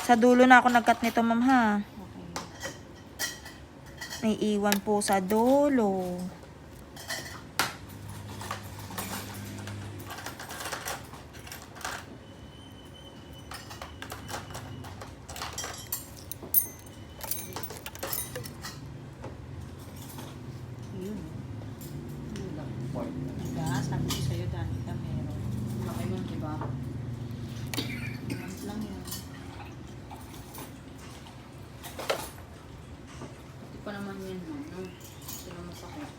Sa dulo na ako nag-cut nito, ma'am, ha? Okay. May iwan po sa dulo. Yun. Yun lang. Diba? Sabi ko sa'yo, dami ka meron. Laki nun, diba? Months lang yun. Pati pa naman yan, no? Sila masakit.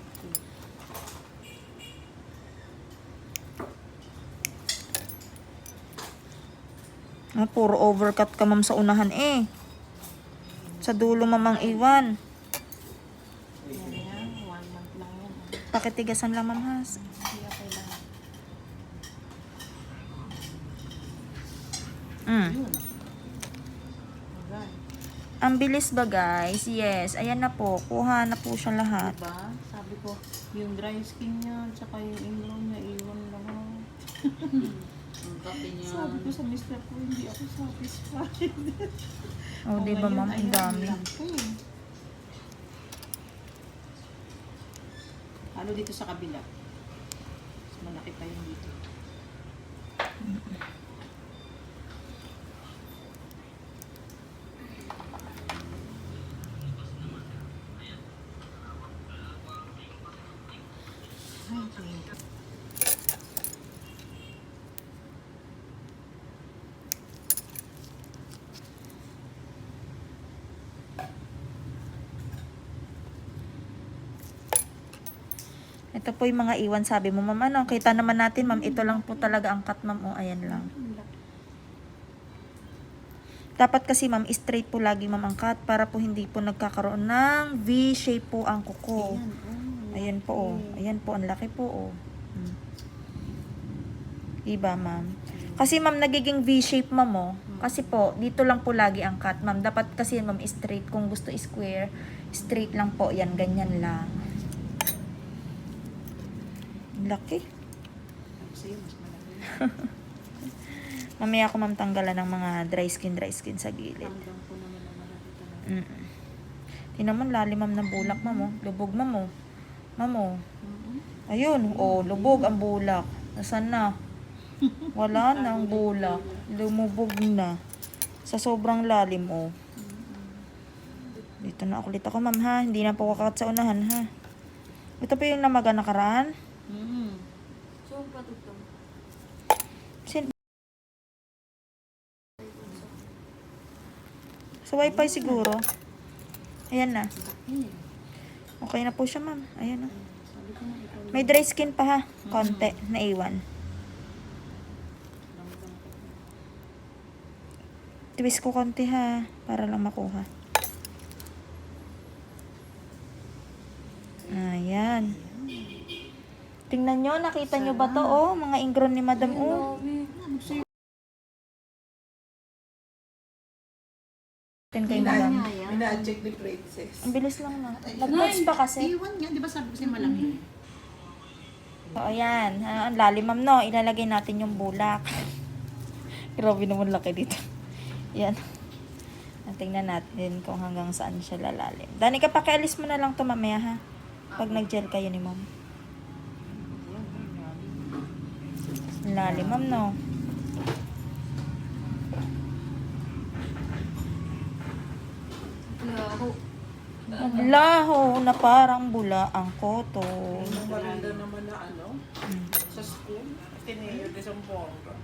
Ah, puro overcut ka, ma'am, sa unahan eh. Sa dulo, mamang iwan. Yan yan. 1 month lang yan. Pakitigasan lang, ma'am, ha? Hindi okay lang. Yun. Alright. Ang bilis ba, guys? Yes. Ayan na po. Kuha na po siya lahat. Diba? Sabi ko, yung dry skin niya, tsaka yung ingrown niya, iwan lang ako. Ang kape niya. Sabi ko sa mister ko, hindi ako satisfied. Oh, di ba, ma'am? Ang dami. Ano dito sa kabila? Mas malaki pa yung dito. Ito po yung mga iwan. Sabi mo, ma'am, ano? Kita naman natin, ma'am. Ito lang po talaga ang cut, ma'am. O, ayan lang. Dapat kasi, ma'am, straight po lagi, ma'am, ang cut para po hindi po nagkakaroon ng V-shape po ang kuko. Ayan po, oh. Ayan po, ang laki po, oh. Iba, ma'am. Kasi, ma'am, nagiging V-shape, ma'am, oh. Kasi po, dito lang po lagi ang cut, ma'am. Dapat kasi, ma'am, straight. Kung gusto square, straight lang po. Yan, ganyan lang. Laki. Sa'yo, mas malaki. Mamaya ako, ma'am, tanggalan ng mga dry skin sa gilid. Hanggang po naman ang malaki talaga. Tingnan mo, lalim, ma'am, ng bulak, ma'am, oh. Lubog, ma'am, oh. Ma'am, oh. Ayun, oh, lubog ang bulak. Nasaan na? Wala na ang bulak. Lumubog na. Sa sobrang lalim, oh. Dito na ulit ako, ma'am, ha? Hindi na po kakat sa unahan, ha? Ito pa yung namaga nakaraan. So, patutong. Sa wifi siguro. Ayan na. Okay na po siya, ma'am. Ayan na. May dry skin pa, ha? Konti. Naiwan. Twist ko konti, ha? Para lang makuha. Ayan. Tingnan nyo. Nakita nyo ba to, oh? Mga ingrown ni madam, oh. Kay madam. Ina-check ni Princess. Ang bilis lang na. Nag-match pa kasi. Iwan niya, di ba sabi ko sa'yo malaki? So, ayan. Ang lalim, ma'am, no? Ilalagay natin yung bulak. Grabe naman laki dito. Yan. Tingnan natin kung hanggang saan siya lalalim. Danica, pakialis mo na lang to mamaya, ha? Pag nag-gel kayo ni ma'am. Ang lalim, ma'am, no? Naglaho na parang bula ang koto. Ang maganda naman na ano, sa school, Ateneo de Zamboanga.